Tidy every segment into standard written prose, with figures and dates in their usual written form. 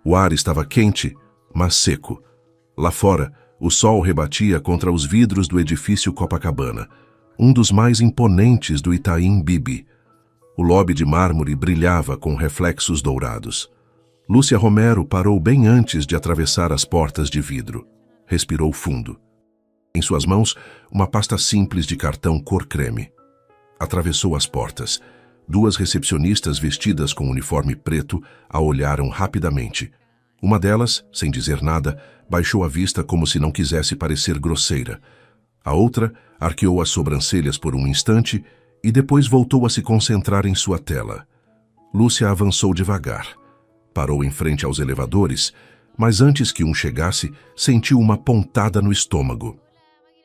O ar estava quente, mas seco. Lá fora, o sol rebatia contra os vidros do edifício Copacabana, um dos mais imponentes do Itaim Bibi. O lobby de mármore brilhava com reflexos dourados. Lúcia Romero parou bem antes de atravessar as portas de vidro. Respirou fundo. Em suas mãos, uma pasta simples de cartão cor creme. Atravessou as portas. Duas recepcionistas vestidas com uniforme preto a olharam rapidamente. Uma delas, sem dizer nada, baixou a vista como se não quisesse parecer grosseira. A outra arqueou as sobrancelhas por um instante e depois voltou a se concentrar em sua tela. Lúcia avançou devagar. Parou em frente aos elevadores, mas antes que um chegasse, sentiu uma pontada no estômago.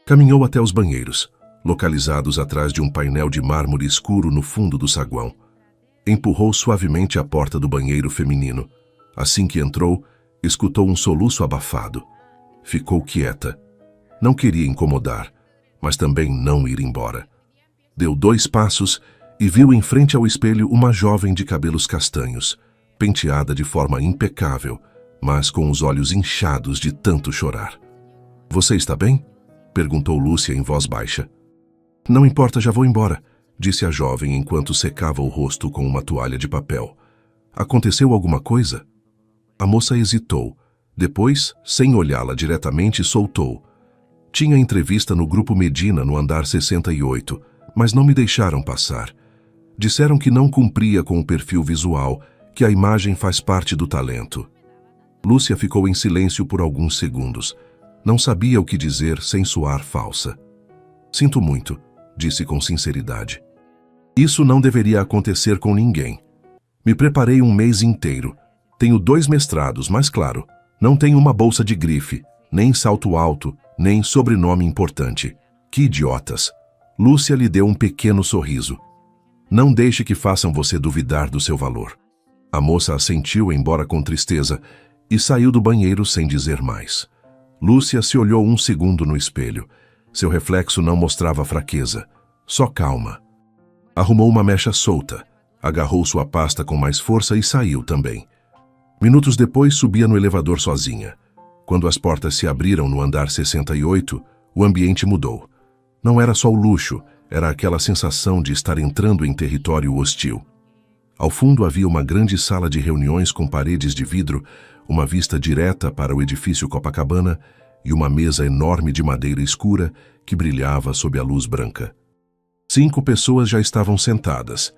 Caminhou até os banheiros, localizados atrás de um painel de mármore escuro no fundo do saguão. Empurrou suavemente a porta do banheiro feminino. Assim que entrou, escutou um soluço abafado. Ficou quieta. Não queria incomodar, mas também não ir embora. Deu 2 passos e viu em frente ao espelho uma jovem de cabelos castanhos, penteada de forma impecável, mas com os olhos inchados de tanto chorar. — Você está bem? Perguntou Lúcia em voz baixa. — Não importa, já vou embora, disse a jovem enquanto secava o rosto com uma toalha de papel. — Aconteceu alguma coisa? A moça hesitou. Depois, sem olhá-la diretamente, soltou. — Tinha entrevista no Grupo Medina no andar 68, mas não me deixaram passar. Disseram que não cumpria com o perfil visual, que a imagem faz parte do talento. Lúcia ficou em silêncio por alguns segundos. Não sabia o que dizer sem soar falsa. — Sinto muito, disse com sinceridade. Isso não deveria acontecer com ninguém. Me preparei um mês inteiro. Tenho 2 mestrados, mas claro, não tenho uma bolsa de grife, nem salto alto, nem sobrenome importante. Que idiotas! Lúcia lhe deu um pequeno sorriso. Não deixe que façam você duvidar do seu valor. A moça assentiu, embora com tristeza, e saiu do banheiro sem dizer mais. Lúcia se olhou um segundo no espelho. Seu reflexo não mostrava fraqueza, só calma. Arrumou uma mecha solta, agarrou sua pasta com mais força e saiu também. Minutos depois subia no elevador sozinha. Quando as portas se abriram no andar 68, o ambiente mudou. Não era só o luxo, era aquela sensação de estar entrando em território hostil. Ao fundo havia uma grande sala de reuniões com paredes de vidro, uma vista direta para o edifício Copacabana e uma mesa enorme de madeira escura que brilhava sob a luz branca. 5 pessoas já estavam sentadas,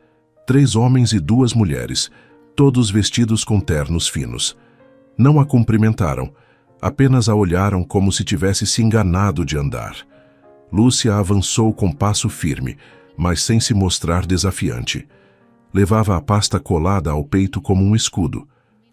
3 homens e 2 mulheres, todos vestidos com ternos finos. Não a cumprimentaram, apenas a olharam como se tivesse se enganado de andar. Lúcia avançou com passo firme, mas sem se mostrar desafiante. Levava a pasta colada ao peito como um escudo.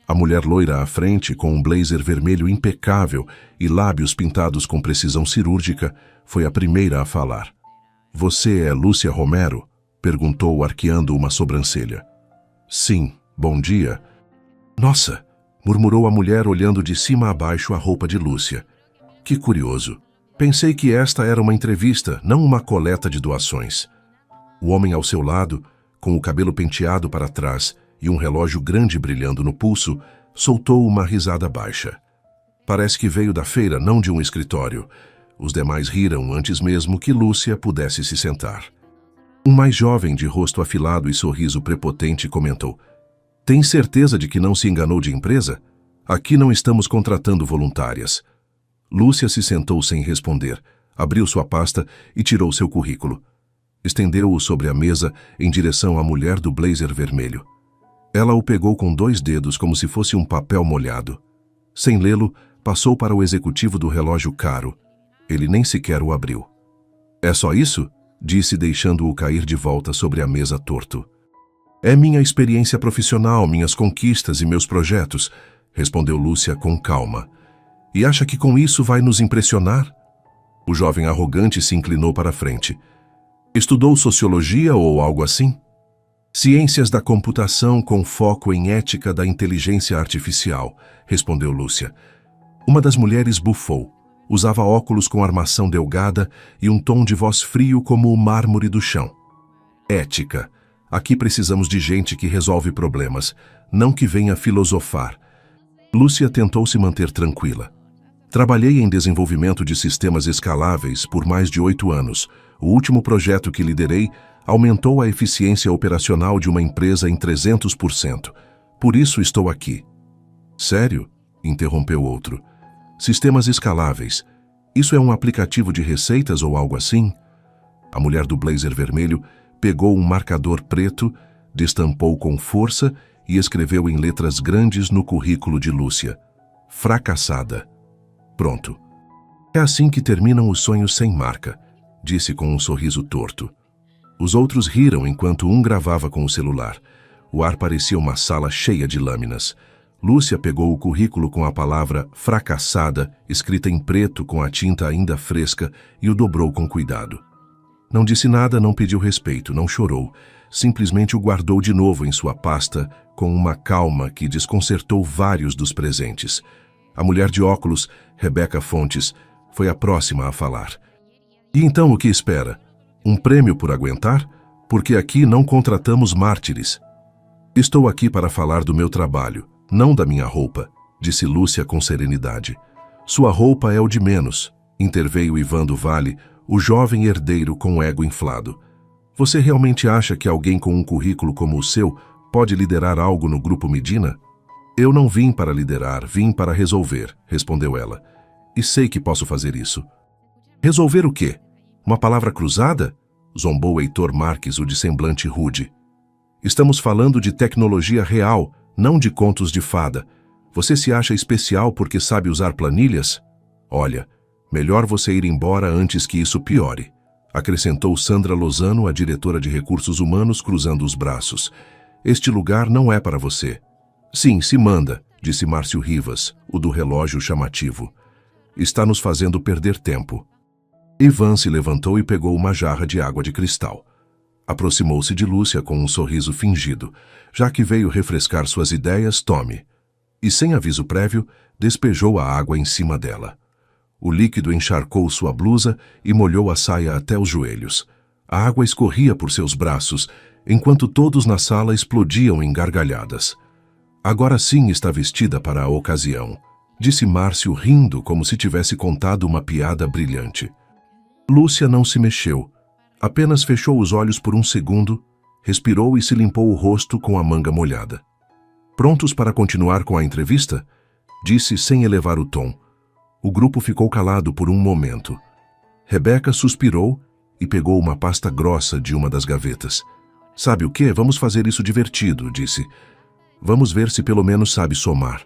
A mulher loira à frente, com um blazer vermelho impecável e lábios pintados com precisão cirúrgica, foi a primeira a falar. — Você é Lúcia Romero? Perguntou, arqueando uma sobrancelha. — Sim, bom dia. — Nossa! Murmurou a mulher olhando de cima a baixo a roupa de Lúcia. — Que curioso. Pensei que esta era uma entrevista, não uma coleta de doações. O homem ao seu lado, com o cabelo penteado para trás e um relógio grande brilhando no pulso, soltou uma risada baixa. Parece que veio da feira, não de um escritório. Os demais riram antes mesmo que Lúcia pudesse se sentar. Um mais jovem, de rosto afilado e sorriso prepotente, comentou: — Tem certeza de que não se enganou de empresa? Aqui não estamos contratando voluntárias. Lúcia se sentou sem responder, abriu sua pasta e tirou seu currículo. Estendeu-o sobre a mesa em direção à mulher do blazer vermelho. Ela o pegou com 2 dedos como se fosse um papel molhado. Sem lê-lo, passou para o executivo do relógio caro. Ele nem sequer o abriu. — É só isso? Disse, deixando-o cair de volta sobre a mesa torto. — É minha experiência profissional, minhas conquistas e meus projetos, respondeu Lúcia com calma. — E acha que com isso vai nos impressionar? O jovem arrogante se inclinou para a frente. — Estudou sociologia ou algo assim? — Ciências da computação com foco em ética da inteligência artificial, respondeu Lúcia. Uma das mulheres bufou. Usava óculos com armação delgada e um tom de voz frio como o mármore do chão. Ética. Aqui precisamos de gente que resolve problemas, não que venha filosofar. Lúcia tentou se manter tranquila. Trabalhei em desenvolvimento de sistemas escaláveis por mais de 8 anos. O último projeto que liderei aumentou a eficiência operacional de uma empresa em 300%. Por isso estou aqui. Sério? Interrompeu outro. Sistemas escaláveis. Isso é um aplicativo de receitas ou algo assim? A mulher do blazer vermelho pegou um marcador preto, destampou com força e escreveu em letras grandes no currículo de Lúcia. Fracassada. Pronto. É assim que terminam os sonhos sem marca, disse com um sorriso torto. Os outros riram enquanto um gravava com o celular. O ar parecia uma sala cheia de lâminas. Lúcia pegou o currículo com a palavra fracassada, escrita em preto com a tinta ainda fresca, e o dobrou com cuidado. Não disse nada, não pediu respeito, não chorou. Simplesmente o guardou de novo em sua pasta, com uma calma que desconcertou vários dos presentes. A mulher de óculos, Rebeca Fontes, foi a próxima a falar. E então o que espera? Um prêmio por aguentar? Porque aqui não contratamos mártires. Estou aqui para falar do meu trabalho, não da minha roupa, disse Lúcia com serenidade. Sua roupa é o de menos, interveio Ivan do Vale, o jovem herdeiro com ego inflado. Você realmente acha que alguém com um currículo como o seu pode liderar algo no Grupo Medina? Eu não vim para liderar, vim para resolver, respondeu ela. E sei que posso fazer isso. Resolver o quê? Uma palavra cruzada? Zombou Heitor Marques, o de semblante rude. Estamos falando de tecnologia real, não de contos de fada. Você se acha especial porque sabe usar planilhas? Olha, melhor você ir embora antes que isso piore, acrescentou Sandra Lozano, a diretora de recursos humanos, cruzando os braços. Este lugar não é para você. Sim, se manda, disse Márcio Rivas, o do relógio chamativo. Está nos fazendo perder tempo. Ivan se levantou e pegou uma jarra de água de cristal. Aproximou-se de Lúcia com um sorriso fingido. Já que veio refrescar suas ideias, tome. E sem aviso prévio, despejou a água em cima dela. O líquido encharcou sua blusa e molhou a saia até os joelhos. A água escorria por seus braços, enquanto todos na sala explodiam em gargalhadas. Agora sim está vestida para a ocasião, disse Márcio rindo como se tivesse contado uma piada brilhante. Lúcia não se mexeu, apenas fechou os olhos por um segundo, respirou e se limpou o rosto com a manga molhada. Prontos para continuar com a entrevista? Disse sem elevar o tom. O grupo ficou calado por um momento. Rebeca suspirou e pegou uma pasta grossa de uma das gavetas. Sabe o quê? Vamos fazer isso divertido, disse. Vamos ver se pelo menos sabe somar.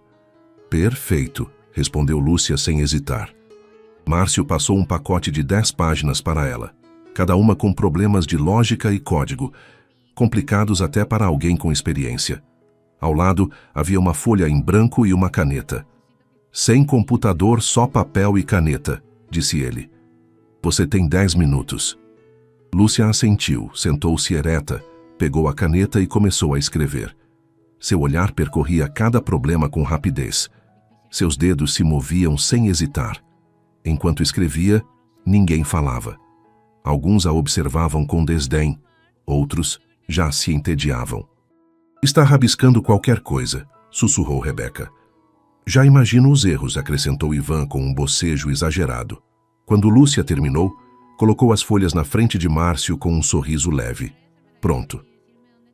Perfeito, respondeu Lúcia sem hesitar. Márcio passou um pacote de 10 páginas para ela, cada uma com problemas de lógica e código, complicados até para alguém com experiência. Ao lado havia uma folha em branco e uma caneta. Sem computador, só papel e caneta, disse ele. Você tem 10 minutos. Lúcia assentiu, sentou-se ereta, pegou a caneta e começou a escrever. Seu olhar percorria cada problema com rapidez. Seus dedos se moviam sem hesitar. Enquanto escrevia, ninguém falava. Alguns a observavam com desdém, outros já se entediavam. Está rabiscando qualquer coisa, sussurrou Rebeca. Já imagino os erros, acrescentou Ivan com um bocejo exagerado. Quando Lúcia terminou, colocou as folhas na frente de Márcio com um sorriso leve. Pronto.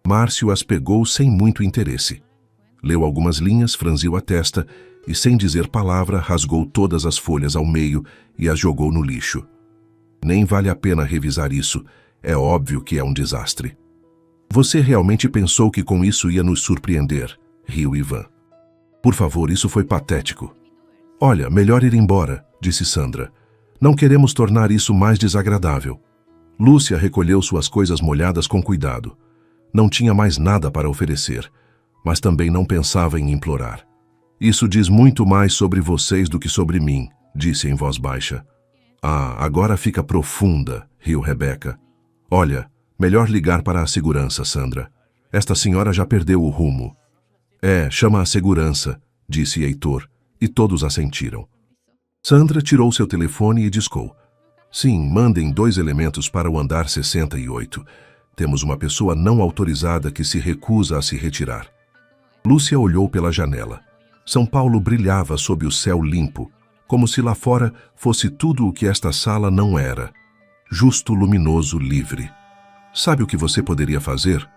Márcio as pegou sem muito interesse. Leu algumas linhas, franziu a testa e, sem dizer palavra, rasgou todas as folhas ao meio e as jogou no lixo. Nem vale a pena revisar isso, é óbvio que é um desastre. Você realmente pensou que com isso ia nos surpreender? Riu Ivan. Por favor, isso foi patético. Olha, melhor ir embora, disse Sandra. Não queremos tornar isso mais desagradável. Lúcia recolheu suas coisas molhadas com cuidado. Não tinha mais nada para oferecer, mas também não pensava em implorar. Isso diz muito mais sobre vocês do que sobre mim, disse em voz baixa. Ah, agora fica profunda, riu Rebeca. Olha, melhor ligar para a segurança, Sandra. Esta senhora já perdeu o rumo. Chama a segurança, disse Heitor, e todos assentiram. Sandra tirou seu telefone e discou. Sim, mandem 2 elementos para o andar 68. Temos uma pessoa não autorizada que se recusa a se retirar. Lúcia olhou pela janela. São Paulo brilhava sob o céu limpo, como se lá fora fosse tudo o que esta sala não era. Justo, luminoso, livre. Sabe o que você poderia fazer?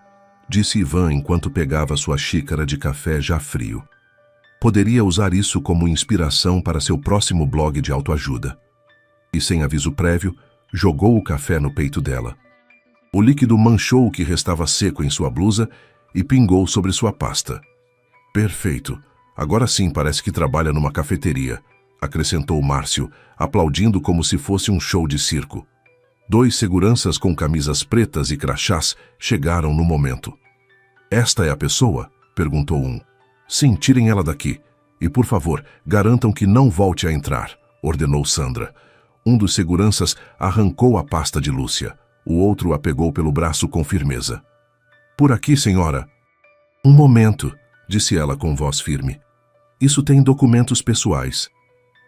Disse Ivan enquanto pegava sua xícara de café já frio. Poderia usar isso como inspiração para seu próximo blog de autoajuda. E sem aviso prévio, jogou o café no peito dela. O líquido manchou o que restava seco em sua blusa e pingou sobre sua pasta. Perfeito. Agora sim parece que trabalha numa cafeteria, acrescentou Márcio, aplaudindo como se fosse um show de circo. 2 seguranças com camisas pretas e crachás chegaram no momento. Esta é a pessoa? Perguntou um. Sim, tirem ela daqui. E, por favor, garantam que não volte a entrar, ordenou Sandra. Um dos seguranças arrancou a pasta de Lúcia. O outro a pegou pelo braço com firmeza. Por aqui, senhora. Um momento, disse ela com voz firme. Isso tem documentos pessoais.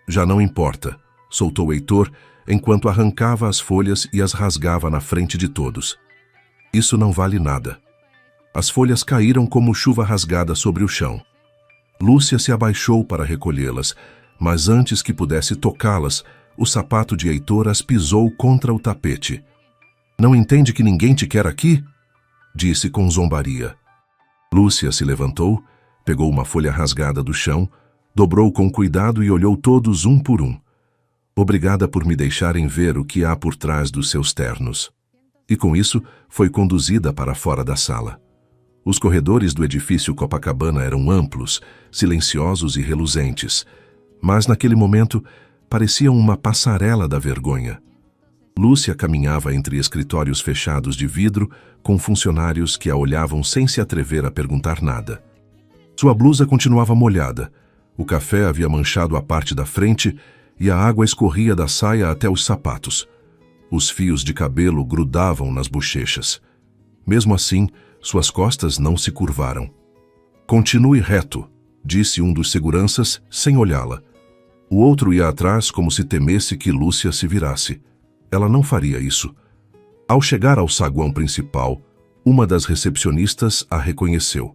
Já não importa, soltou Heitor, enquanto arrancava as folhas e as rasgava na frente de todos. Isso não vale nada. As folhas caíram como chuva rasgada sobre o chão. Lúcia se abaixou para recolhê-las, mas antes que pudesse tocá-las, o sapato de Heitor as pisou contra o tapete. Não entende que ninguém te quer aqui? Disse com zombaria. Lúcia se levantou, pegou uma folha rasgada do chão, dobrou com cuidado e olhou todos um por um. Obrigada por me deixarem ver o que há por trás dos seus ternos. E com isso, foi conduzida para fora da sala. Os corredores do edifício Copacabana eram amplos, silenciosos e reluzentes, mas naquele momento pareciam uma passarela da vergonha. Lúcia caminhava entre escritórios fechados de vidro, com funcionários que a olhavam sem se atrever a perguntar nada. Sua blusa continuava molhada, o café havia manchado a parte da frente e a água escorria da saia até os sapatos. Os fios de cabelo grudavam nas bochechas. Mesmo assim, suas costas não se curvaram. Continue reto, disse um dos seguranças, sem olhá-la. O outro ia atrás como se temesse que Lúcia se virasse. Ela não faria isso. Ao chegar ao saguão principal, uma das recepcionistas a reconheceu.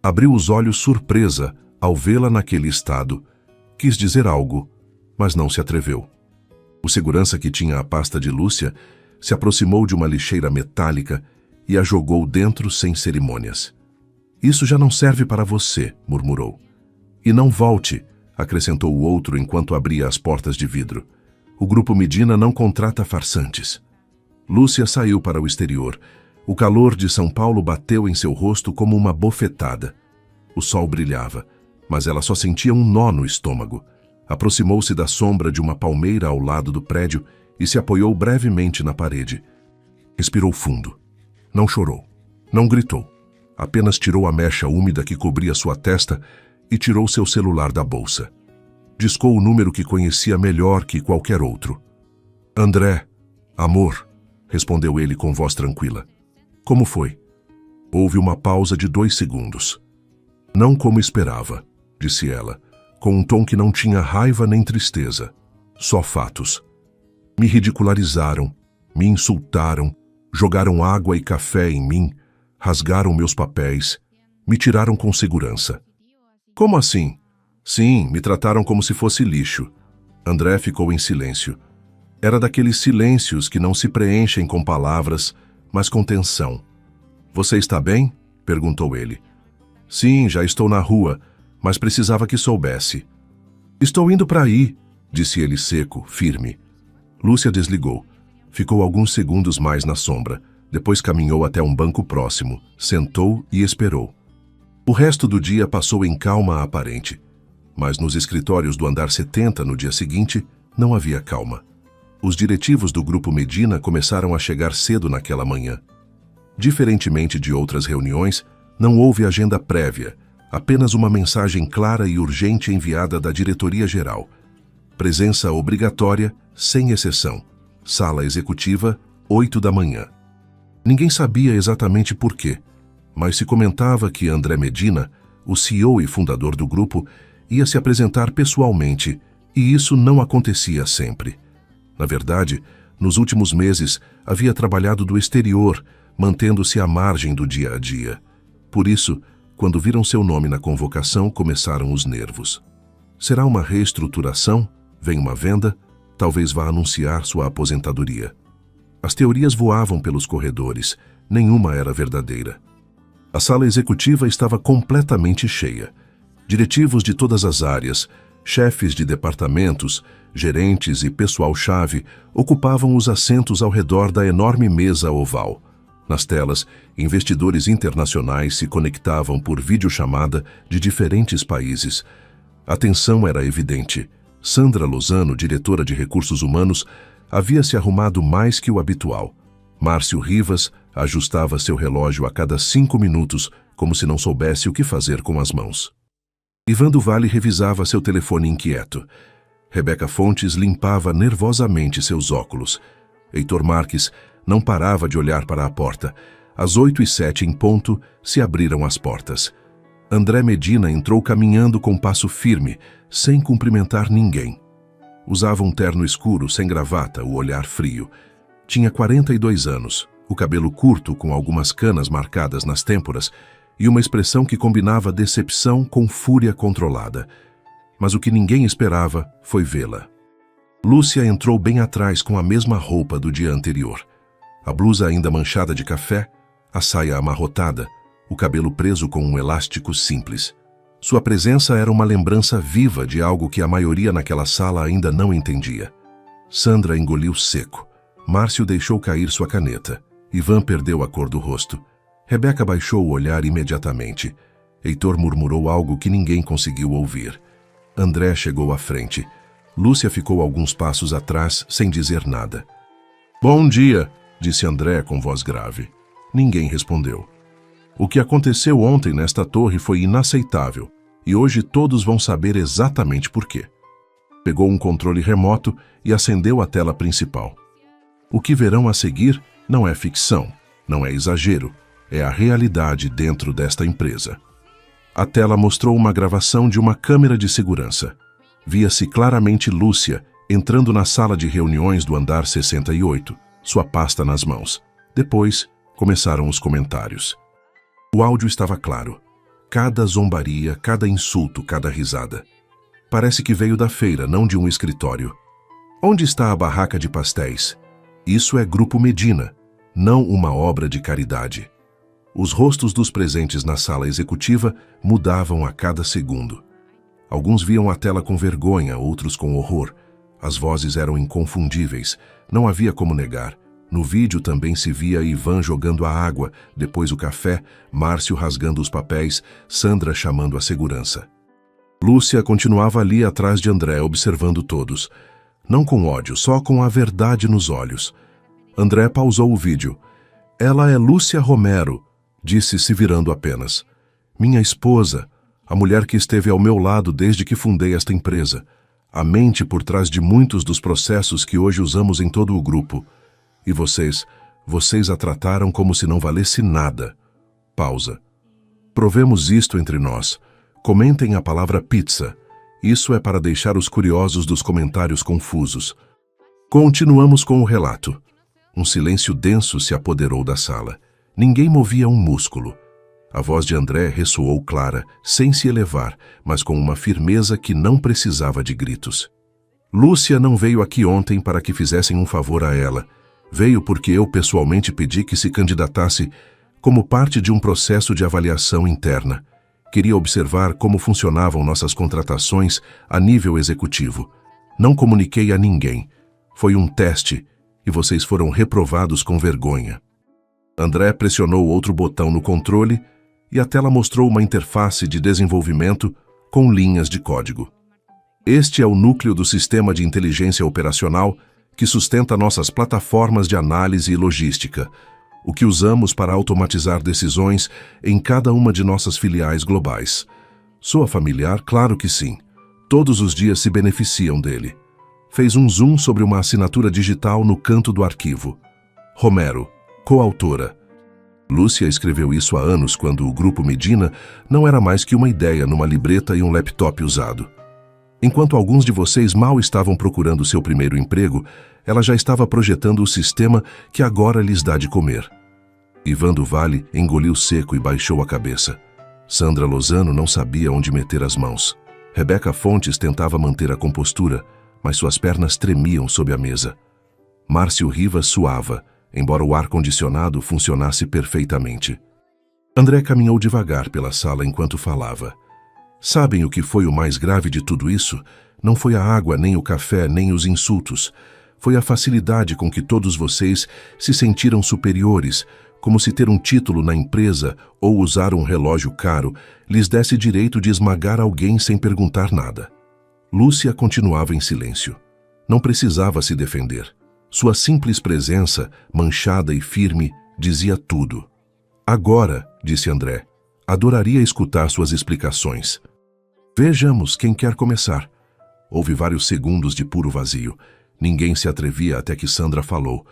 Abriu os olhos surpresa ao vê-la naquele estado. Quis dizer algo, mas não se atreveu. O segurança que tinha a pasta de Lúcia se aproximou de uma lixeira metálica e a jogou dentro sem cerimônias. Isso já não serve para você, murmurou. E não volte, acrescentou o outro enquanto abria as portas de vidro. O Grupo Medina não contrata farsantes. Lúcia saiu para o exterior. O calor de São Paulo bateu em seu rosto como uma bofetada. O sol brilhava, mas ela só sentia um nó no estômago. Aproximou-se da sombra de uma palmeira ao lado do prédio e se apoiou brevemente na parede. Respirou fundo. Não chorou. Não gritou. Apenas tirou a mecha úmida que cobria sua testa e tirou seu celular da bolsa. Discou o número que conhecia melhor que qualquer outro. André, amor, respondeu ele com voz tranquila. Como foi? Houve uma pausa de 2 segundos. Não como esperava, disse ela, com um tom que não tinha raiva nem tristeza. Só fatos. Me ridicularizaram, me insultaram, jogaram água e café em mim, rasgaram meus papéis, me tiraram com segurança. Como assim? Sim, me trataram como se fosse lixo. André ficou em silêncio. Era daqueles silêncios que não se preenchem com palavras, mas com tensão. Você está bem? Perguntou ele. Sim, já estou na rua, mas precisava que soubesse. Estou indo para aí, disse ele seco, firme. Lúcia desligou. Ficou alguns segundos mais na sombra. Depois caminhou até um banco próximo, sentou e esperou. O resto do dia passou em calma aparente. Mas nos escritórios do andar 70, no dia seguinte, não havia calma. Os diretivos do Grupo Medina começaram a chegar cedo naquela manhã. Diferentemente de outras reuniões, não houve agenda prévia, apenas uma mensagem clara e urgente enviada da diretoria-geral. Presença obrigatória, sem exceção. Sala executiva, 8 da manhã. Ninguém sabia exatamente por quê, mas se comentava que André Medina, o CEO e fundador do grupo, ia se apresentar pessoalmente, e isso não acontecia sempre. Na verdade, nos últimos meses, havia trabalhado do exterior, mantendo-se à margem do dia a dia. Por isso, Quando viram seu nome na convocação, começaram os nervos. Será uma reestruturação? Vem uma venda? Talvez vá anunciar sua aposentadoria. As teorias voavam pelos corredores, nenhuma era verdadeira. A sala executiva estava completamente cheia. Diretivos de todas as áreas, chefes de departamentos, gerentes e pessoal-chave ocupavam os assentos ao redor da enorme mesa oval. Nas telas, investidores internacionais se conectavam por videochamada de diferentes países. A tensão era evidente. Sandra Lozano, diretora de recursos humanos, havia se arrumado mais que o habitual. Márcio Rivas ajustava seu relógio a cada 5 minutos, como se não soubesse o que fazer com as mãos. Ivan do Vale revisava seu telefone inquieto. Rebeca Fontes limpava nervosamente seus óculos. Heitor Marques não parava de olhar para a porta. Às 8h07 em ponto, se abriram as portas. André Medina entrou caminhando com passo firme, sem cumprimentar ninguém. Usava um terno escuro, sem gravata, o olhar frio. Tinha 42 anos, o cabelo curto com algumas canas marcadas nas têmporas e uma expressão que combinava decepção com fúria controlada. Mas o que ninguém esperava foi vê-la. Lúcia entrou bem atrás com a mesma roupa do dia anterior. A blusa ainda manchada de café, a saia amarrotada, o cabelo preso com um elástico simples. Sua presença era uma lembrança viva de algo que a maioria naquela sala ainda não entendia. Sandra engoliu seco. Márcio deixou cair sua caneta. Ivan perdeu a cor do rosto. Rebeca baixou o olhar imediatamente. Heitor murmurou algo que ninguém conseguiu ouvir. André chegou à frente. Lúcia ficou alguns passos atrás, sem dizer nada. "Bom dia", disse André com voz grave. Ninguém respondeu. O que aconteceu ontem nesta torre foi inaceitável, e hoje todos vão saber exatamente por quê. Pegou um controle remoto e acendeu a tela principal. O que verão a seguir não é ficção, não é exagero, é a realidade dentro desta empresa. A tela mostrou uma gravação de uma câmera de segurança. Via-se claramente Lúcia entrando na sala de reuniões do andar 68, sua pasta nas mãos. Depois, começaram os comentários. O áudio estava claro. Cada zombaria, cada insulto, cada risada. Parece que veio da feira, não de um escritório. Onde está a barraca de pastéis? Isso é Grupo Medina, não uma obra de caridade. Os rostos dos presentes na sala executiva mudavam a cada segundo. Alguns viam a tela com vergonha, outros com horror. As vozes eram inconfundíveis, não havia como negar. No vídeo também se via Ivan jogando a água, depois o café, Márcio rasgando os papéis, Sandra chamando a segurança. Lúcia continuava ali atrás de André, observando todos. Não com ódio, só com a verdade nos olhos. André pausou o vídeo. "Ela é Lúcia Romero", disse se virando apenas. "Minha esposa, a mulher que esteve ao meu lado desde que fundei esta empresa. A mente por trás de muitos dos processos que hoje usamos em todo o grupo. E vocês a trataram como se não valesse nada." Pausa. "Provemos isto entre nós. Comentem a palavra pizza. Isso é para deixar os curiosos dos comentários confusos." Continuamos com o relato. Um silêncio denso se apoderou da sala. Ninguém movia um músculo. A voz de André ressoou clara, sem se elevar, mas com uma firmeza que não precisava de gritos. "Lúcia não veio aqui ontem para que fizessem um favor a ela. Veio porque eu pessoalmente pedi que se candidatasse como parte de um processo de avaliação interna. Queria observar como funcionavam nossas contratações a nível executivo. Não comuniquei a ninguém. Foi um teste e vocês foram reprovados com vergonha." André pressionou outro botão no controle e a tela mostrou uma interface de desenvolvimento com linhas de código. "Este é o núcleo do sistema de inteligência operacional que sustenta nossas plataformas de análise e logística, o que usamos para automatizar decisões em cada uma de nossas filiais globais. Soa familiar? Claro que sim. Todos os dias se beneficiam dele." Fez um zoom sobre uma assinatura digital no canto do arquivo. "Romero, coautora." Lúcia escreveu isso há anos, quando o Grupo Medina não era mais que uma ideia numa libreta e um laptop usado. Enquanto alguns de vocês mal estavam procurando seu primeiro emprego, ela já estava projetando o sistema que agora lhes dá de comer. Ivan do Vale engoliu seco e baixou a cabeça. Sandra Lozano não sabia onde meter as mãos. Rebeca Fontes tentava manter a compostura, mas suas pernas tremiam sob a mesa. Márcio Rivas suava, embora o ar-condicionado funcionasse perfeitamente. André caminhou devagar pela sala enquanto falava. Sabem o que foi o mais grave de tudo isso? Não foi a água, nem o café, nem os insultos. Foi a facilidade com que todos vocês se sentiram superiores, como se ter um título na empresa ou usar um relógio caro lhes desse direito de esmagar alguém sem perguntar nada. Lúcia continuava em silêncio. Não precisava se defender. Sua simples presença, manchada e firme, dizia tudo. Agora, disse André, adoraria escutar suas explicações. Vejamos quem quer começar. Houve vários segundos de puro vazio. Ninguém se atrevia até que Sandra falou.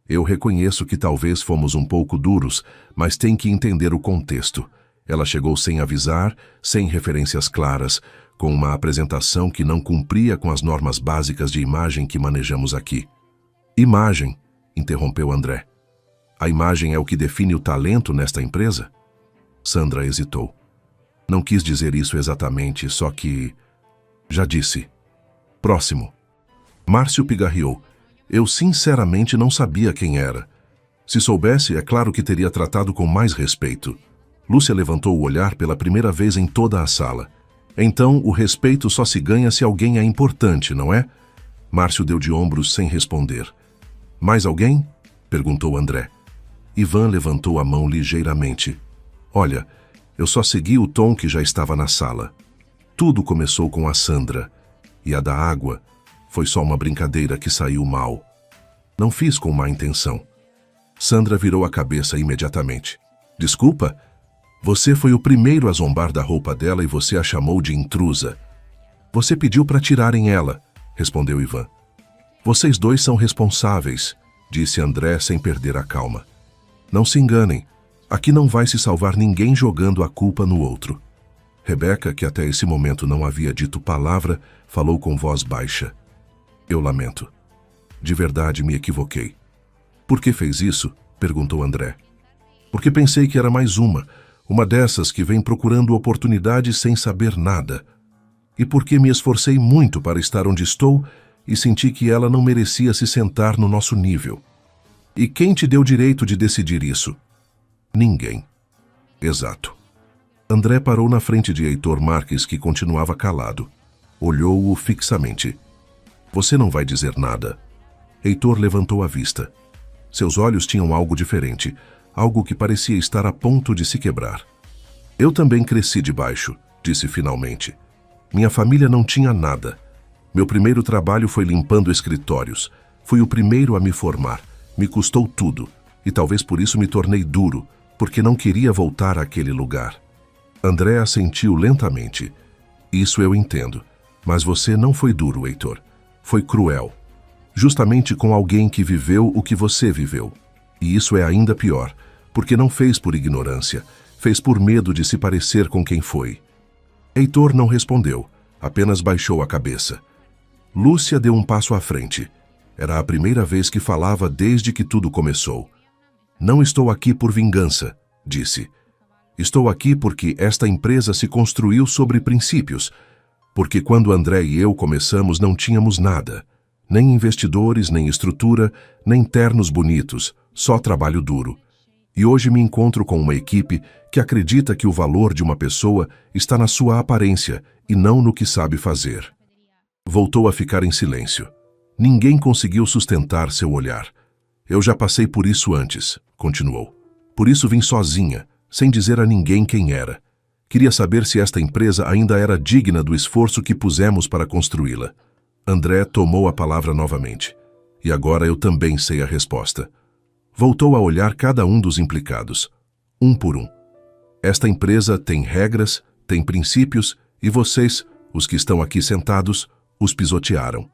Eu reconheço que talvez fomos um pouco duros, mas tem que entender o contexto. Ela chegou sem avisar, sem referências claras, com uma apresentação que não cumpria com as normas básicas de imagem que manejamos aqui. Imagem, interrompeu André. A imagem é o que define o talento nesta empresa? Sandra hesitou. Não quis dizer isso exatamente, só que... Já disse. Próximo. Márcio pigarreou. Eu sinceramente não sabia quem era. Se soubesse, é claro que teria tratado com mais respeito. Lúcia levantou o olhar pela primeira vez em toda a sala. Então, o respeito só se ganha se alguém é importante, não é? Márcio deu de ombros sem responder. Mais alguém? Perguntou André. Ivan levantou a mão ligeiramente. Olha, eu só segui o tom que já estava na sala. Tudo começou com a Sandra. E a da água foi só uma brincadeira que saiu mal. Não fiz com má intenção. Sandra virou a cabeça imediatamente. Desculpa? Você foi o primeiro a zombar da roupa dela e você a chamou de intrusa. Você pediu para tirarem ela, respondeu Ivan. Vocês dois são responsáveis, disse André sem perder a calma. Não se enganem, aqui não vai se salvar ninguém jogando a culpa no outro. Rebeca, que até esse momento não havia dito palavra, falou com voz baixa. Eu lamento. De verdade me equivoquei. Por que fez isso? Perguntou André. Porque pensei que era mais uma dessas que vem procurando oportunidades sem saber nada. E porque me esforcei muito para estar onde estou e senti que ela não merecia se sentar no nosso nível. E quem te deu direito de decidir isso? Ninguém. Exato. André parou na frente de Heitor Marques, que continuava calado. Olhou-o fixamente. Você não vai dizer nada. Heitor levantou a vista. Seus olhos tinham algo diferente, algo que parecia estar a ponto de se quebrar. Eu também cresci de baixo, disse finalmente. Minha família não tinha nada. Meu primeiro trabalho foi limpando escritórios. Fui o primeiro a me formar. Me custou tudo. E talvez por isso me tornei duro, porque não queria voltar àquele lugar. André assentiu lentamente. Isso eu entendo. Mas você não foi duro, Heitor. Foi cruel. Justamente com alguém que viveu o que você viveu. E isso é ainda pior, porque não fez por ignorância, fez por medo de se parecer com quem foi. Heitor não respondeu, apenas baixou a cabeça. Lúcia deu um passo à frente. Era a primeira vez que falava desde que tudo começou. Não estou aqui por vingança, disse. Estou aqui porque esta empresa se construiu sobre princípios, porque quando André e eu começamos não tínhamos nada. Nem investidores, nem estrutura, nem ternos bonitos, só trabalho duro. E hoje me encontro com uma equipe que acredita que o valor de uma pessoa está na sua aparência e não no que sabe fazer. Voltou a ficar em silêncio. Ninguém conseguiu sustentar seu olhar. Eu já passei por isso antes, continuou. Por isso vim sozinha, sem dizer a ninguém quem era. Queria saber se esta empresa ainda era digna do esforço que pusemos para construí-la. André tomou a palavra novamente. E agora eu também sei a resposta. Voltou a olhar cada um dos implicados, um por um. Esta empresa tem regras, tem princípios, e vocês, os que estão aqui sentados, os pisotearam.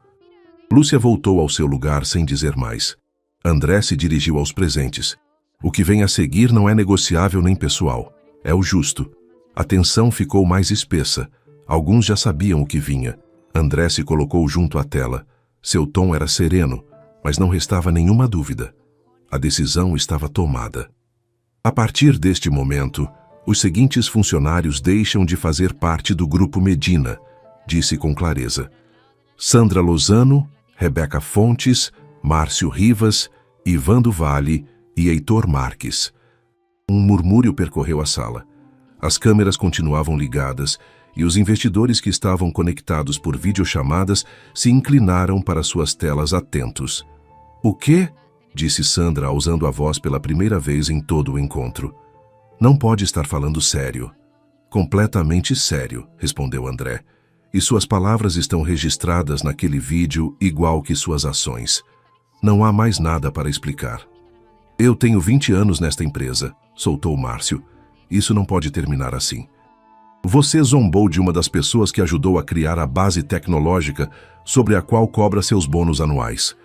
Lúcia voltou ao seu lugar sem dizer mais. André se dirigiu aos presentes. O que vem a seguir não é negociável nem pessoal. É o justo. A tensão ficou mais espessa. Alguns já sabiam o que vinha. André se colocou junto à tela. Seu tom era sereno, mas não restava nenhuma dúvida. A decisão estava tomada. A partir deste momento, Os seguintes funcionários deixam de fazer parte do Grupo Medina, disse com clareza. Sandra Lozano, Rebeca Fontes, Márcio Rivas, Ivan do Vale e Heitor Marques. Um murmúrio percorreu a sala. As câmeras continuavam ligadas e os investidores que estavam conectados por videochamadas se inclinaram para suas telas atentos. O quê? Disse Sandra, usando a voz pela primeira vez em todo o encontro. Não pode estar falando sério. Completamente sério, respondeu André. E suas palavras estão registradas naquele vídeo igual que suas ações. Não há mais nada para explicar. Eu tenho 20 anos nesta empresa, soltou Márcio. Isso não pode terminar assim. Você zombou de uma das pessoas que ajudou a criar a base tecnológica sobre a qual cobra seus bônus anuais.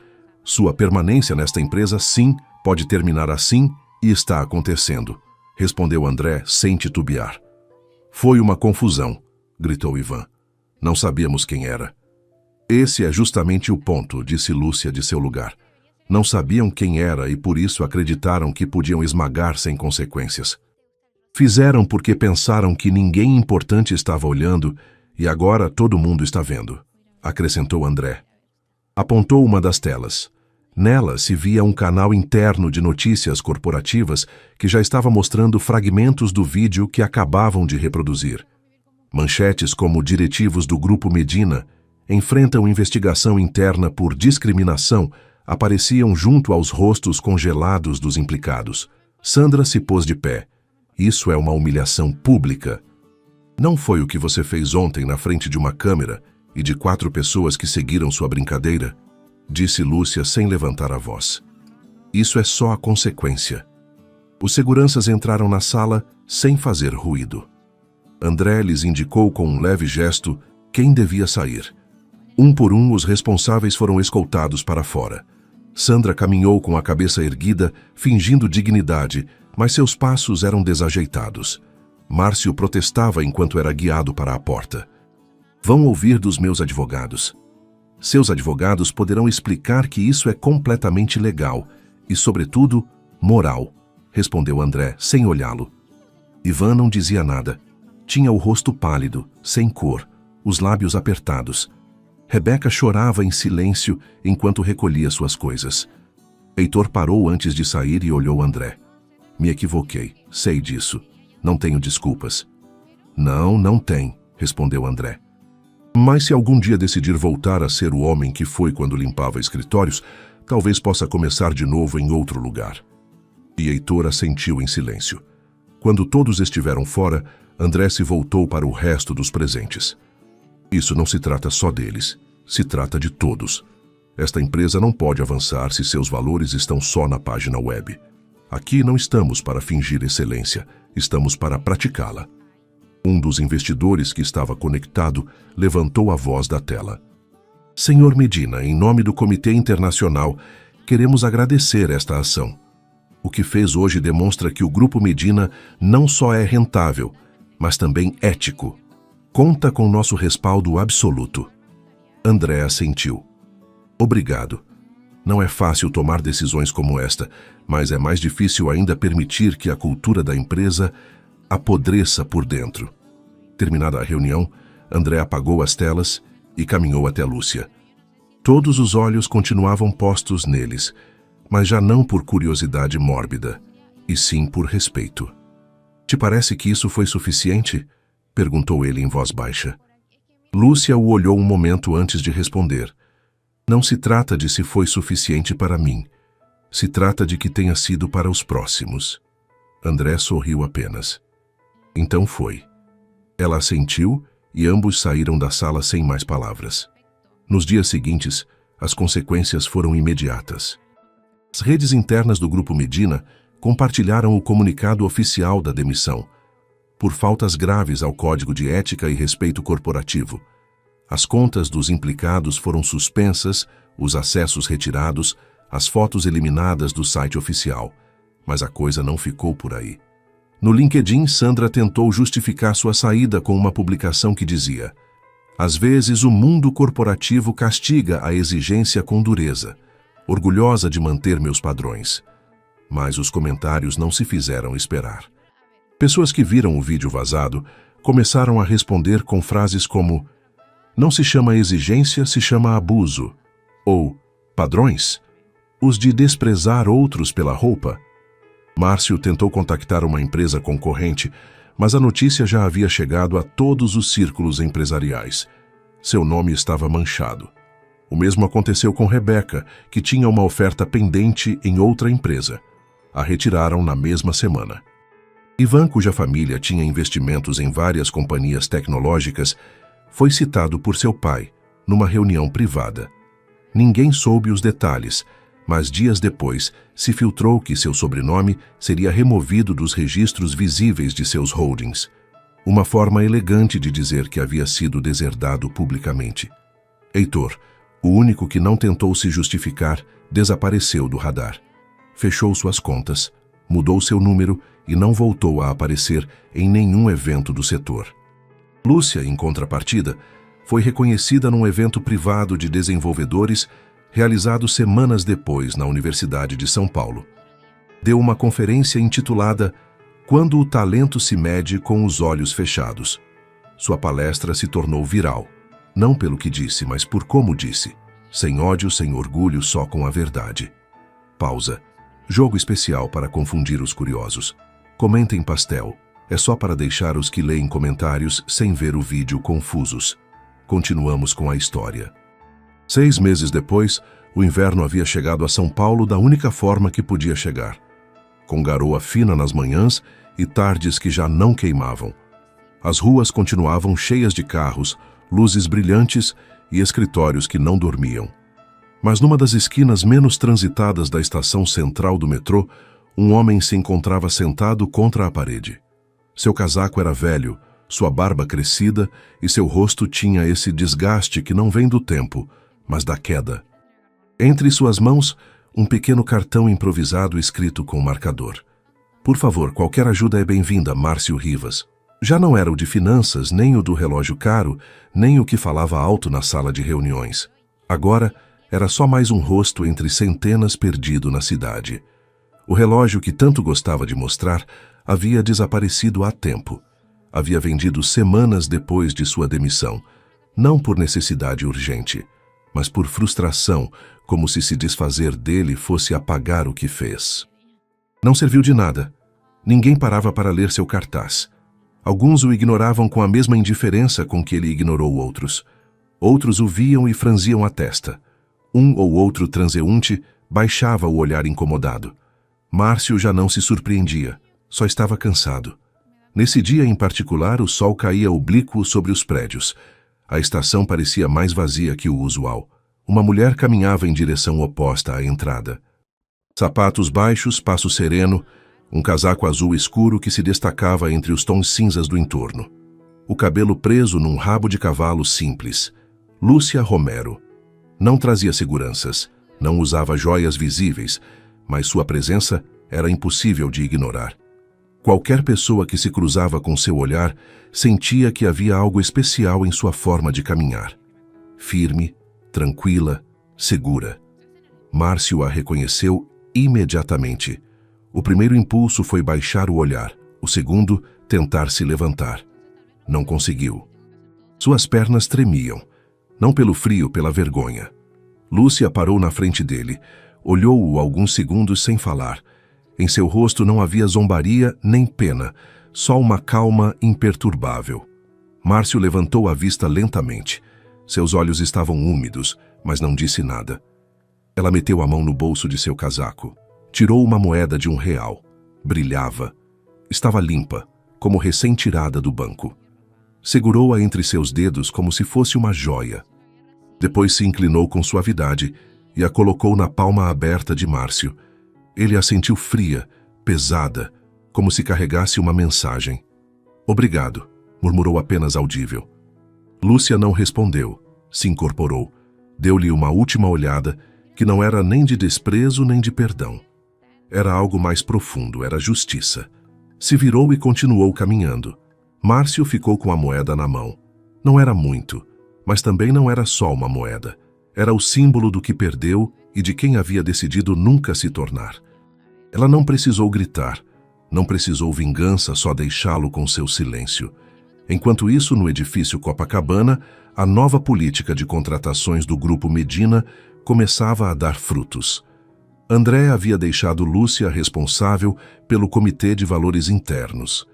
Sua permanência nesta empresa, sim, pode terminar assim e está acontecendo, respondeu André sem titubear. Foi uma confusão, gritou Ivan. Não sabíamos quem era. Esse é justamente o ponto, disse Lúcia de seu lugar. Não sabiam quem era e por isso acreditaram que podiam esmagar sem consequências. Fizeram porque pensaram que ninguém importante estava olhando e agora todo mundo está vendo, acrescentou André. Apontou uma das telas. Nela se via um canal interno de notícias corporativas que já estava mostrando fragmentos do vídeo que acabavam de reproduzir. Manchetes como diretivos do Grupo Medina enfrentam investigação interna por discriminação apareciam junto aos rostos congelados dos implicados. Sandra se pôs de pé. Isso é uma humilhação pública. Não foi o que você fez ontem na frente de uma câmera e de 4 pessoas que seguiram sua brincadeira? Disse Lúcia sem levantar a voz. Isso é só a consequência. Os seguranças entraram na sala sem fazer ruído. André lhes indicou com um leve gesto quem devia sair. Um por um, os responsáveis foram escoltados para fora. Sandra caminhou com a cabeça erguida, fingindo dignidade, mas seus passos eram desajeitados. Márcio protestava enquanto era guiado para a porta. Vão ouvir dos meus advogados. Seus advogados poderão explicar que isso é completamente legal e, sobretudo, moral, respondeu André, sem olhá-lo. Ivan não dizia nada. Tinha o rosto pálido, sem cor, os lábios apertados. Rebeca chorava em silêncio enquanto recolhia suas coisas. Heitor parou antes de sair e olhou André. Me equivoquei, sei disso. Não tenho desculpas. Não tem, respondeu André. Mas se algum dia decidir voltar a ser o homem que foi quando limpava escritórios, talvez possa começar de novo em outro lugar. E Heitor assentiu em silêncio. Quando todos estiveram fora, André se voltou para o resto dos presentes. Isso não se trata só deles, se trata de todos. Esta empresa não pode avançar se seus valores estão só na página web. Aqui não estamos para fingir excelência, estamos para praticá-la. Um dos investidores que estava conectado levantou a voz da tela. Senhor Medina, em nome do Comitê Internacional, queremos agradecer esta ação. O que fez hoje demonstra que o Grupo Medina não só é rentável, mas também ético. Conta com nosso respaldo absoluto. André assentiu. Obrigado. Não é fácil tomar decisões como esta, mas é mais difícil ainda permitir que a cultura da empresa apodreça por dentro. Terminada a reunião, André apagou as telas e caminhou até Lúcia. Todos os olhos continuavam postos neles, mas já não por curiosidade mórbida, e sim por respeito. Te parece que isso foi suficiente? Perguntou ele em voz baixa. Lúcia o olhou um momento antes de responder. Não se trata de se foi suficiente para mim. Se trata de que tenha sido para os próximos. André sorriu apenas. Então foi. Ela assentiu e ambos saíram da sala sem mais palavras. Nos dias seguintes, as consequências foram imediatas. As redes internas do Grupo Medina compartilharam o comunicado oficial da demissão, por faltas graves ao Código de Ética e Respeito Corporativo. As contas dos implicados foram suspensas, os acessos retirados, as fotos eliminadas do site oficial. Mas a coisa não ficou por aí. No LinkedIn, Sandra tentou justificar sua saída com uma publicação que dizia: às vezes o mundo corporativo castiga a exigência com dureza, orgulhosa de manter meus padrões. Mas os comentários não se fizeram esperar. Pessoas que viram o vídeo vazado começaram a responder com frases como: "Não se chama exigência, se chama abuso", ou "padrões? Os de desprezar outros pela roupa?". Márcio tentou contactar uma empresa concorrente, mas a notícia já havia chegado a todos os círculos empresariais. Seu nome estava manchado. O mesmo aconteceu com Rebeca, que tinha uma oferta pendente em outra empresa. A retiraram na mesma semana. Ivan, cuja família tinha investimentos em várias companhias tecnológicas, foi citado por seu pai, numa reunião privada. Ninguém soube os detalhes, mas dias depois se filtrou que seu sobrenome seria removido dos registros visíveis de seus holdings. Uma forma elegante de dizer que havia sido deserdado publicamente. Heitor, o único que não tentou se justificar, desapareceu do radar. Fechou suas contas, mudou seu número e não voltou a aparecer em nenhum evento do setor. Lúcia, em contrapartida, foi reconhecida num evento privado de desenvolvedores realizado semanas depois na Universidade de São Paulo. Deu uma conferência intitulada "Quando o talento se mede com os olhos fechados". Sua palestra se tornou viral, não pelo que disse, mas por como disse. Sem ódio, sem orgulho, só com a verdade. Pausa. Jogo especial para confundir os curiosos. Comentem pastel. É só para deixar os que leem comentários sem ver o vídeo confusos. Continuamos com a história. 6 meses depois, o inverno havia chegado a São Paulo da única forma que podia chegar. Com garoa fina nas manhãs e tardes que já não queimavam. As ruas continuavam cheias de carros, luzes brilhantes e escritórios que não dormiam. Mas numa das esquinas menos transitadas da estação central do metrô, um homem se encontrava sentado contra a parede. Seu casaco era velho, sua barba crescida e seu rosto tinha esse desgaste que não vem do tempo, mas da queda. Entre suas mãos, um pequeno cartão improvisado escrito com marcador. "Por favor, qualquer ajuda é bem-vinda, Márcio Rivas". Já não era o de finanças, nem o do relógio caro, nem o que falava alto na sala de reuniões. Agora, era só mais um rosto entre centenas perdido na cidade. O relógio que tanto gostava de mostrar havia desaparecido há tempo. Havia vendido semanas depois de sua demissão, não por necessidade urgente, mas por frustração, como se desfazer dele fosse apagar o que fez. Não serviu de nada. Ninguém parava para ler seu cartaz. Alguns o ignoravam com a mesma indiferença com que ele ignorou outros. Outros o viam e franziam a testa. Um ou outro transeunte baixava o olhar incomodado. Márcio já não se surpreendia, só estava cansado. Nesse dia em particular, o sol caía oblíquo sobre os prédios. A estação parecia mais vazia que o usual. Uma mulher caminhava em direção oposta à entrada. Sapatos baixos, passo sereno, um casaco azul escuro que se destacava entre os tons cinzas do entorno. O cabelo preso num rabo de cavalo simples. Lúcia Romero. Não trazia seguranças, não usava joias visíveis, mas sua presença era impossível de ignorar. Qualquer pessoa que se cruzava com seu olhar sentia que havia algo especial em sua forma de caminhar. Firme, tranquila, segura. Márcio a reconheceu imediatamente. O primeiro impulso foi baixar o olhar, o segundo, tentar se levantar. Não conseguiu. Suas pernas tremiam, não pelo frio, pela vergonha. Lúcia parou na frente dele, olhou-o alguns segundos sem falar. Em seu rosto não havia zombaria nem pena, só uma calma imperturbável. Márcio levantou a vista lentamente. Seus olhos estavam úmidos, mas não disse nada. Ela meteu a mão no bolso de seu casaco. Tirou uma moeda de R$1. Brilhava. Estava limpa, como recém-tirada do banco. Segurou-a entre seus dedos como se fosse uma joia. Depois se inclinou com suavidade e a colocou na palma aberta de Márcio. Ele a sentiu fria, pesada, como se carregasse uma mensagem. "Obrigado", murmurou apenas audível. Lúcia não respondeu, se incorporou. Deu-lhe uma última olhada, que não era nem de desprezo nem de perdão. Era algo mais profundo, era justiça. Se virou e continuou caminhando. Márcio ficou com a moeda na mão. Não era muito, mas também não era só uma moeda. Era o símbolo do que perdeu e de quem havia decidido nunca se tornar. Ela não precisou gritar, Não precisou vingança, só deixá-lo com seu silêncio. Enquanto isso, no edifício Copacabana, a nova política de contratações do Grupo Medina começava a dar frutos. André havia deixado Lúcia responsável pelo Comitê de Valores Internos.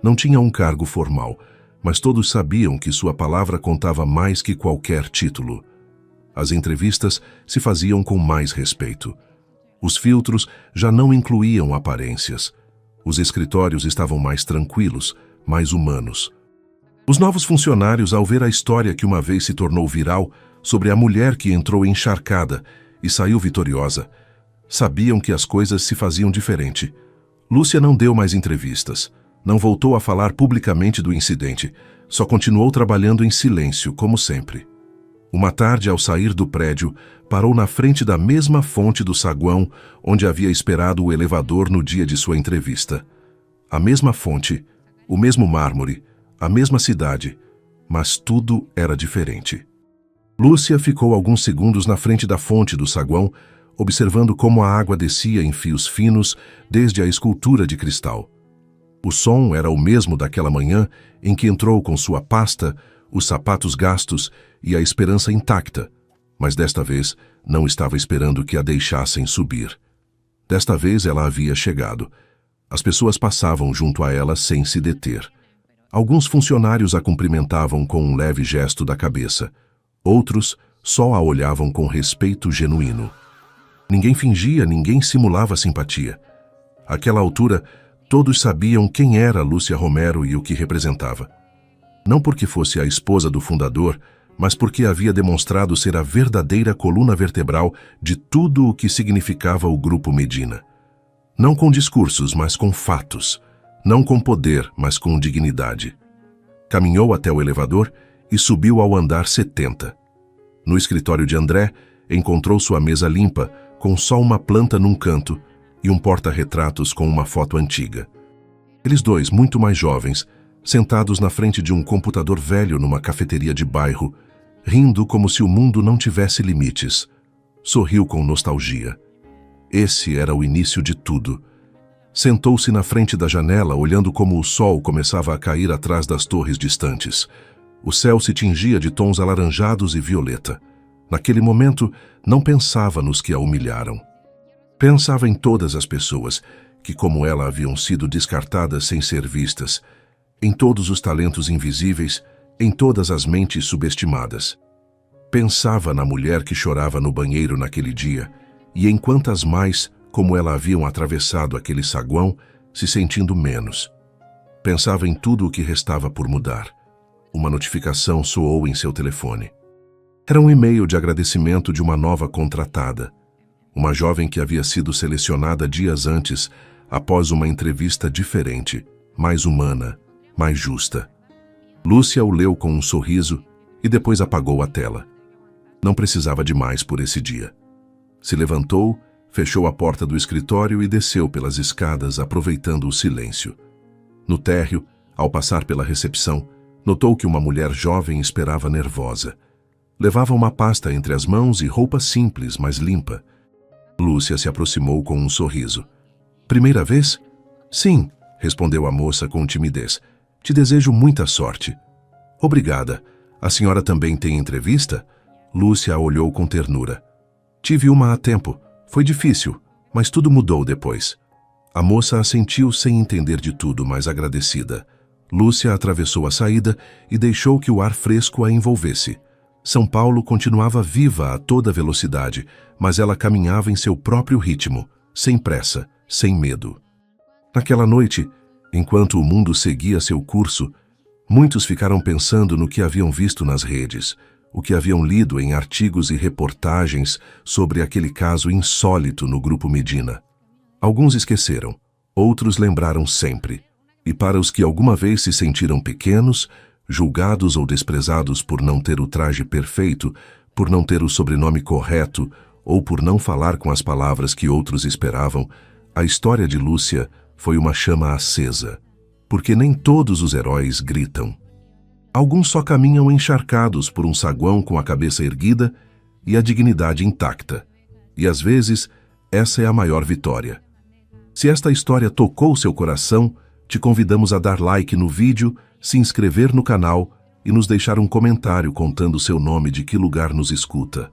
Não tinha um cargo formal, mas todos sabiam que sua palavra contava mais que qualquer título. As entrevistas se faziam com mais respeito. Os filtros já não incluíam aparências. Os escritórios estavam mais tranquilos, mais humanos. Os novos funcionários, ao ver a história que uma vez se tornou viral sobre a mulher que entrou encharcada e saiu vitoriosa, sabiam que as coisas se faziam diferente. Lúcia não deu mais entrevistas, não voltou a falar publicamente do incidente, só continuou trabalhando em silêncio, como sempre. Uma tarde, ao sair do prédio, parou na frente da mesma fonte do saguão onde havia esperado o elevador no dia de sua entrevista. A mesma fonte, o mesmo mármore, a mesma cidade, mas tudo era diferente. Lúcia ficou alguns segundos na frente da fonte do saguão, observando como a água descia em fios finos desde a escultura de cristal. O som era o mesmo daquela manhã em que entrou com sua pasta, os sapatos gastos e a esperança intacta, mas desta vez não estava esperando que a deixassem subir. Desta vez ela havia chegado. As pessoas passavam junto a ela sem se deter. Alguns funcionários a cumprimentavam com um leve gesto da cabeça. Outros só a olhavam com respeito genuíno. Ninguém fingia, ninguém simulava simpatia. Àquela altura, todos sabiam quem era Lúcia Romero e o que representava. Não porque fosse a esposa do fundador, mas porque havia demonstrado ser a verdadeira coluna vertebral de tudo o que significava o Grupo Medina. Não com discursos, mas com fatos. Não com poder, mas com dignidade. Caminhou até o elevador e subiu ao andar 70. No escritório de André, encontrou sua mesa limpa, com só uma planta num canto e um porta-retratos com uma foto antiga. Eles dois, muito mais jovens, sentados na frente de um computador velho numa cafeteria de bairro, rindo como se o mundo não tivesse limites. Sorriu com nostalgia. Esse era o início de tudo. Sentou-se na frente da janela, olhando como o sol começava a cair atrás das torres distantes. O céu se tingia de tons alaranjados e violeta. Naquele momento, não pensava nos que a humilharam. Pensava em todas as pessoas que, como ela, haviam sido descartadas sem ser vistas, em todos os talentos invisíveis, em todas as mentes subestimadas. Pensava na mulher que chorava no banheiro naquele dia e em quantas mais, como ela, haviam atravessado aquele saguão, se sentindo menos. Pensava em tudo o que restava por mudar. Uma notificação soou em seu telefone. Era um e-mail de agradecimento de uma nova contratada. Uma jovem que havia sido selecionada dias antes, após uma entrevista diferente, mais humana, mais justa. Lúcia o leu com um sorriso e depois apagou a tela. Não precisava de mais por esse dia. Se levantou, fechou a porta do escritório e desceu pelas escadas, aproveitando o silêncio. No térreo, ao passar pela recepção, notou que uma mulher jovem esperava nervosa. Levava uma pasta entre as mãos e roupa simples, mas limpa. Lúcia se aproximou com um sorriso. Primeira vez? Sim, respondeu a moça com timidez. Te desejo muita sorte. Obrigada. A senhora também tem entrevista? Lúcia a olhou com ternura. Tive uma há tempo. Foi difícil, mas tudo mudou depois. A moça assentiu sem entender de tudo, mas agradecida. Lúcia atravessou a saída e deixou que o ar fresco a envolvesse. São Paulo continuava viva a toda velocidade, mas ela caminhava em seu próprio ritmo, sem pressa, sem medo. Naquela noite, enquanto o mundo seguia seu curso, muitos ficaram pensando no que haviam visto nas redes, o que haviam lido em artigos e reportagens sobre aquele caso insólito no Grupo Medina. Alguns esqueceram, outros lembraram sempre. E para os que alguma vez se sentiram pequenos, julgados ou desprezados por não ter o traje perfeito, por não ter o sobrenome correto ou por não falar com as palavras que outros esperavam, a história de Lúcia foi uma chama acesa, porque nem todos os heróis gritam. Alguns só caminham encharcados por um saguão com a cabeça erguida e a dignidade intacta. E às vezes, essa é a maior vitória. Se esta história tocou seu coração, te convidamos a dar like no vídeo, se inscrever no canal e nos deixar um comentário contando seu nome e de que lugar nos escuta.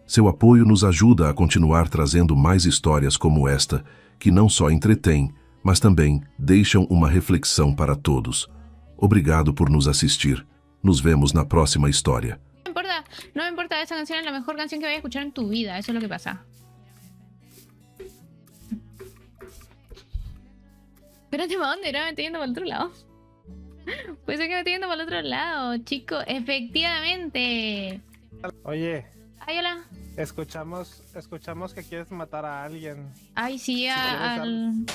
Seu apoio nos ajuda a continuar trazendo mais histórias como esta, que não só entretêm, mas também deixam uma reflexão para todos. Obrigado por nos assistir. Nos vemos na próxima história. No me importa, esa canción es la mejor canción que voy a escuchar en tu vida, eso es lo que pasa. Espérate, ¿para dónde era? Me estoy yendo para el otro lado. Puede ser que me estoy yendo para el otro lado, chicos. Efectivamente. Oye, Ay, hola. escuchamos que quieres matar a alguien. Ay, sí, quieres al...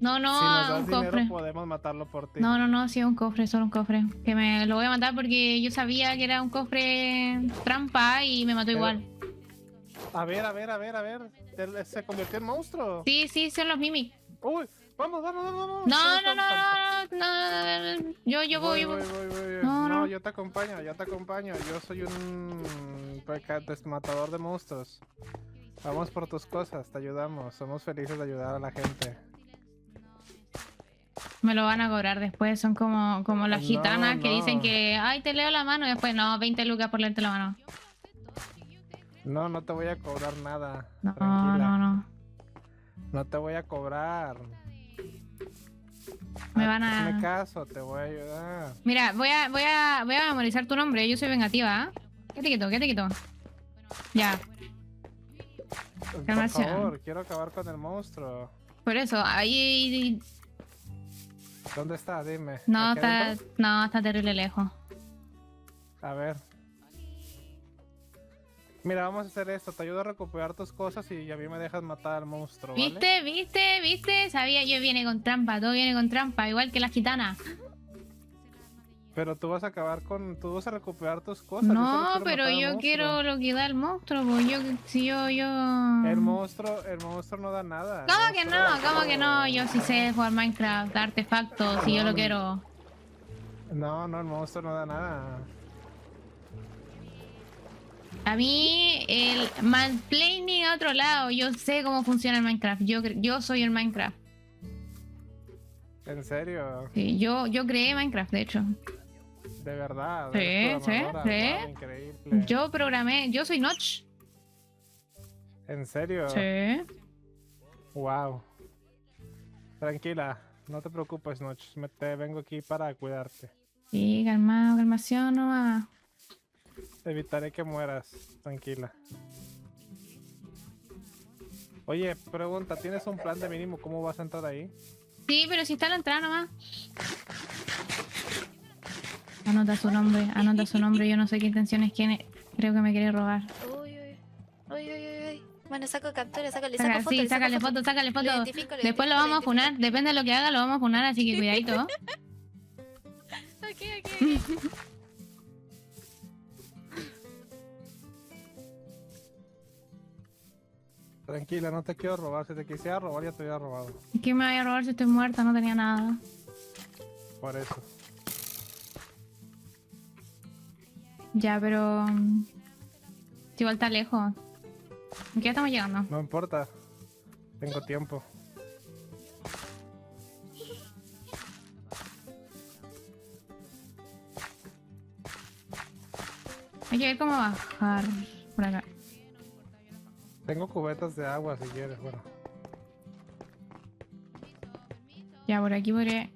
No, no, Si nos a das un dinero, cofre. podemos matarlo por ti. No, sí, un cofre, solo un cofre. Que me lo voy a matar porque yo sabía que era un cofre trampa y me mató Pero- igual. A ver. Se convirtió en monstruo. Sí, son los Mimic. Uy, vamos. No. Yo voy. Voy. No. No, yo te acompaño. Yo soy un matador de monstruos. Vamos por tus cosas, te ayudamos. Somos felices de ayudar a la gente. Me lo van a cobrar después, son como las No, gitanas que no. dicen que, ay, te leo la mano, y después, no, 20 lucas por leerte la mano. No te voy a cobrar nada. No, Tranquila. no. No te voy a cobrar. Me van a... Hazme caso, te voy a ayudar. Mira, voy a memorizar tu nombre, yo soy vengativa, ¿eh? ¿Qué te quito? Ya, Por Calmación. favor, quiero acabar con el monstruo. por eso, ahí... ¿Dónde está? Dime. No, ¿Aquí adentro? está terrible lejos. A ver. Mira, vamos a hacer esto. Te ayudo a recuperar tus cosas y a mí me dejas matar al monstruo, ¿vale? ¿Viste? Sabía, yo viene con trampa, todo viene con trampa, igual que las gitanas. Pero tú vas a acabar con... Tú vas a recuperar tus cosas. Yo solo No, quiero pero matar al yo monstruo. quiero lo que da el monstruo, pues yo... El monstruo no da nada. ¿Cómo que no? Yo sí sé jugar Minecraft, artefactos, si yo lo quiero. No, el monstruo no da nada. A mí, el mansplaining a otro lado, yo sé cómo funciona el Minecraft, yo soy el Minecraft. ¿En serio? Sí, yo creé Minecraft, de hecho. De verdad. Sí, eres sí, programadora. sí. Wow, increíble. Yo programé, yo soy Notch. ¿En serio? Sí. Wow. Tranquila, no te preocupes, Notch. Te vengo aquí para cuidarte. Sí, calmación nomás. Evitaré que mueras. Tranquila. Oye, pregunta, ¿tienes un plan de mínimo cómo vas a entrar ahí? Sí, pero si está la entrada nomás. Anota su nombre, yo no sé qué intenciones tiene. Creo que me quiere robar. Uy. Bueno, saco captura, le Saca- saco foto. sí, le saco sácale foto. Lo identifico, Después lo vamos a funar, depende de lo que haga, lo vamos a funar, así que cuidadito. Ok. Tranquila, no te quiero robar. Si te quisiera robar, ya te hubiera robado. ¿Qué me vaya a robar si estoy muerta? No tenía nada. Por eso. Ya, pero... igual está lejos. ¿En qué estamos llegando? No importa. Tengo tiempo. Hay que ver cómo bajar por acá. Tengo cubetas de agua si quieres, bueno. Ya, por aquí podré...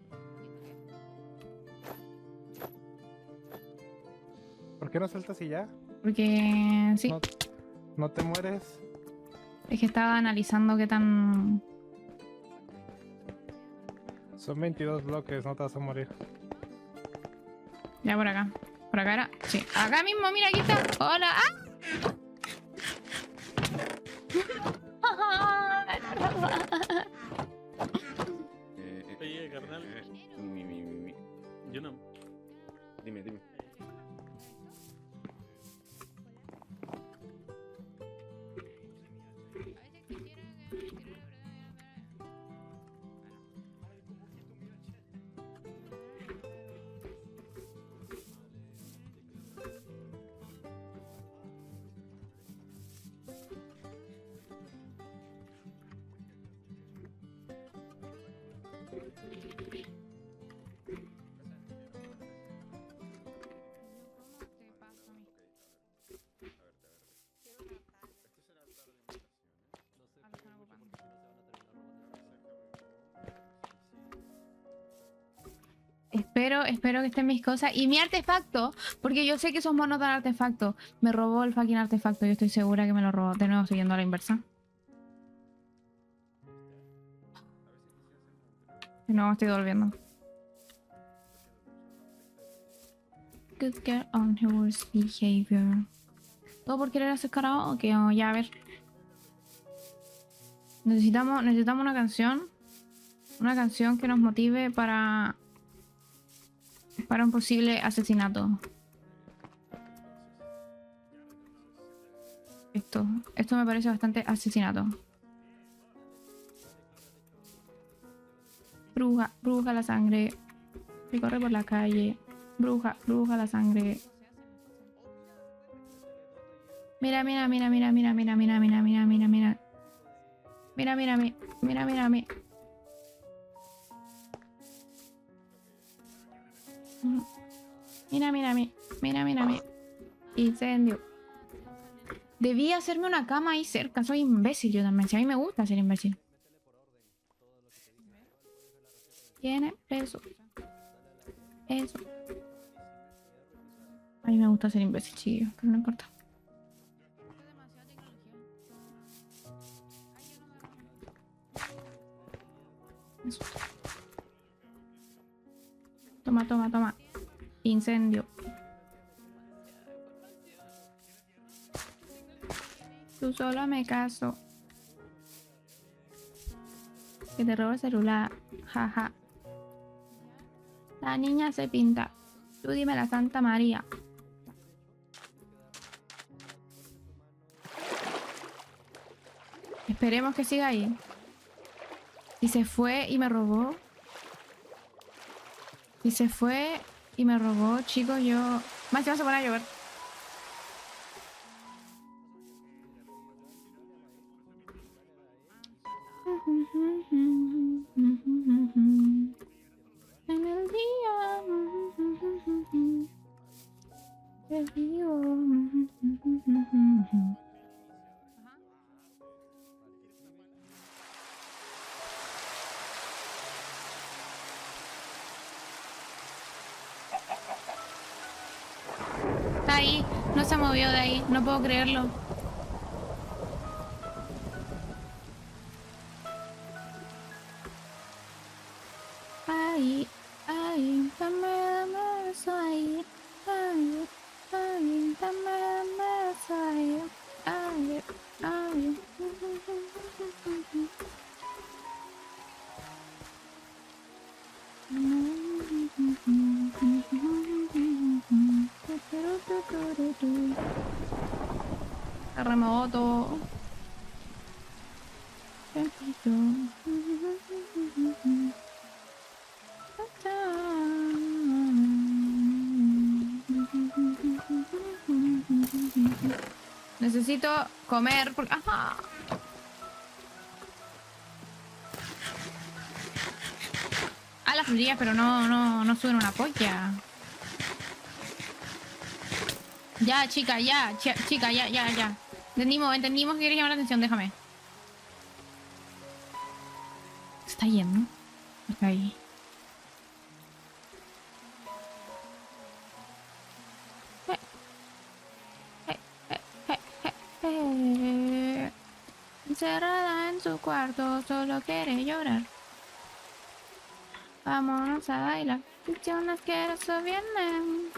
¿Por qué no saltas y ya? Porque... sí, ¿No te mueres? es que estaba analizando qué tan... Son 22 bloques, no te vas a morir. Ya, por acá. Por acá era... sí. Acá mismo, mira, aquí está. ¡Hola! ¡Ah! Oye, carnal. Yo no. Dime. Espero que estén mis cosas. Y mi artefacto, porque yo sé que esos monos dan artefacto. Me robó el fucking artefacto, yo estoy segura que me lo robó. De nuevo, siguiendo a la inversa. De nuevo estoy devolviendo. Good girl on her worst behavior. ¿Todo por querer hacer karaoke? Ok, ya, a ver. Necesitamos una canción. Una canción que nos motive para un posible asesinato. Esto me parece bastante asesinato. Bruja, bruja la sangre. Que corre por la calle. Bruja, bruja la sangre. Mira, mira, mira, mira, mira, mira, mira, mira, mira, mira, mira. Mira, mira, mira, mira, mira, mira. Mira, mira, mira, mira, mira, mira. Incendio. Debí hacerme una cama ahí cerca. Soy imbécil yo también. Si a mí me gusta ser imbécil. Tiene peso. Eso. A mí me gusta ser imbécil, chiquillo, pero no importa. Eso. Toma, toma, toma. Incendio. Tú solo me caso. Que te robo el celular. Jaja. La niña se pinta. Tú dime la Santa María. Esperemos que siga ahí. Si se fue y me robó. Si se fue y me robó, chicos, yo... Más se va a poner a llover. En el día te digo. Está ahí, no se movió de ahí, no puedo creerlo. Ay, ay, dame eso ahí. Ay, ay, dame eso ahí. Ay, ay. Terremoto. Necesito comer porque... ¡Ajá! A las frías, pero no suben una polla. Ya, chica, ya. Chica, ya. Entendimos que quieres llamar la atención, déjame. Se está yendo. Está ahí. Encerrada en su cuarto, solo quiere llorar. Vámonos a bailar. Ficciones que eso viene.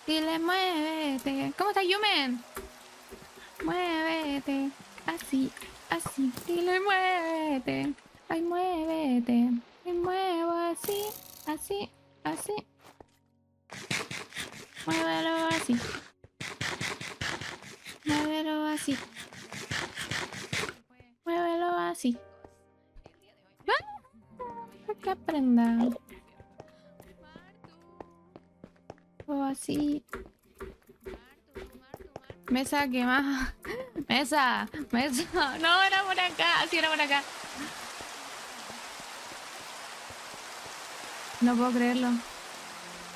Dile, muévete. ¿Cómo está Yumen? Muévete. Así, así. Dile, muévete. Ay, muévete. Me muevo así, así, así. Muévelo así. Muévelo así. Muévelo así. Para que aprenda. O así. Mesa, ¿qué más? Mesa. No, era por acá. Sí, era por acá. No puedo creerlo.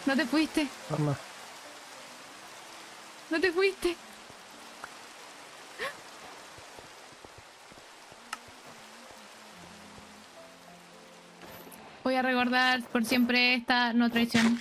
No te fuiste. Toma. No te fuiste. Voy a recordar por siempre esta no traición.